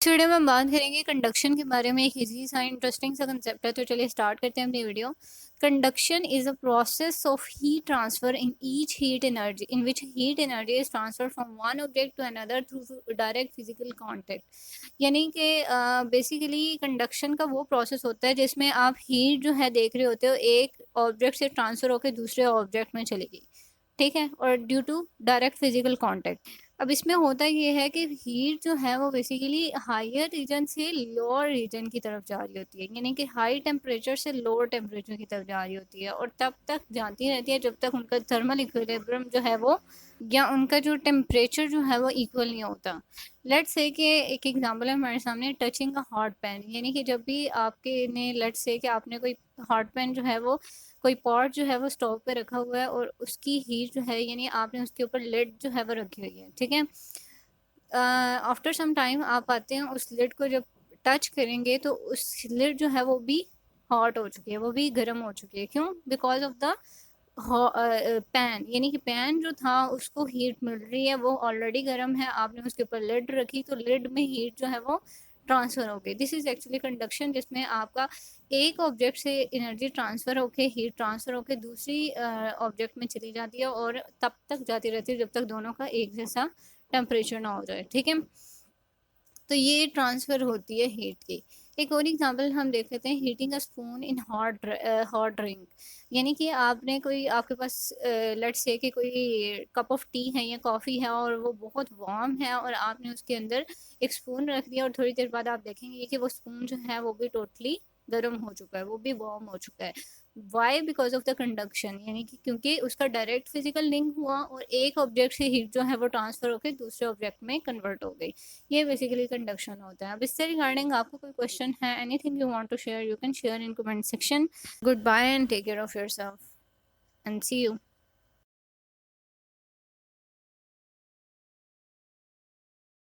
इस वीडियो में हम बात करेंगे कंडक्शन के बारे में। एक इजी सा इंटरेस्टिंग सा कंसेप्ट है, तो चलिए स्टार्ट करते हैं अपनी video. Conduction is a process of heat transfer in each heat energy in which heat energy is transfer from one object to another through direct physical contact. यानी कि बेसिकली कंडक्शन का वो प्रोसेस होता है जिसमें आप हीट जो है देख रहे होते हो एक ऑब्जेक्ट से ट्रांसफर होकर दूसरे ऑब्जेक्ट में चलेगी, ठीक है, और due to direct physical contact. अब इसमें होता ये है कि हीट जो है वो बेसिकली हायर रीजन से लोअर रीजन की तरफ जा रही होती है, यानी कि हाई टेम्परेचर से लोअर टेम्परेचर की तरफ जा रही होती है, और तब तक जाती रहती है जब तक उनका थर्मल इक्विलिब्रियम जो है वो, या उनका जो टेम्परेचर जो है वो इक्वल नहीं होता। लेट्स से कि एक एग्जांपल है हमारे सामने, टचिंग अ हॉट पैन, यानी कि जब भी आपके ने लेट्स से कि आपने कोई हॉट पैन जो है वो, कोई पॉट जो है वो स्टोव पे रखा हुआ है और उसकी हीट जो है, यानी आपने उसके ऊपर लिड जो है वो रखी हुई है, ठीक है। आफ्टर सम टाइम आप आते हैं, उस लिड को जब टच करेंगे तो उस लिड जो है वो भी हॉट हो चुकी है, वो भी गर्म हो चुकी है। क्यों? बिकॉज ऑफ द पैन, यानी कि पैन जो था उसको हीट मिल रही है, वो ऑलरेडी गर्म है, आपने उसके ऊपर लिड रखी तो लिड में हीट जो है वो ट्रांसफर हो गई। दिस इज एक्चुअली कंडक्शन, जिसमें आपका एक ऑब्जेक्ट से एनर्जी ट्रांसफर होके, हीट ट्रांसफर होके दूसरी ऑब्जेक्ट में चली जाती है, और तब तक जाती रहती है जब तक दोनों का एक जैसा टेम्परेचर ना हो जाए, ठीक है। तो ये ट्रांसफर होती है हीट की। एक और एग्जांपल हम देख लेते हैं, heating a spoon in hot drink. यानी कि आपने कोई, आपके पास लेट्स से कि कोई कप ऑफ टी है या कॉफ़ी है और वो बहुत वार्म है, और आपने उसके अंदर एक स्पून रख दिया और थोड़ी देर बाद आप देखेंगे कि वो स्पून जो है वो भी टोटली गर्म हो चुका है, वो भी वार्म हो चुका है। Why? Because of the conduction, यानी कि क्योंकि उसका डायरेक्ट फिजिकल लिंक हुआ और एक ऑब्जेक्ट से हीट जो है वो ट्रांसफर होकर दूसरे ऑब्जेक्ट में कन्वर्ट हो गई। ये बेसिकली कंडक्शन होता है। अब इससे रिगार्डिंग आपको कोई क्वेश्चन है, anything you want to share, you can share in comment section. Good bye and take care of yourself and see you.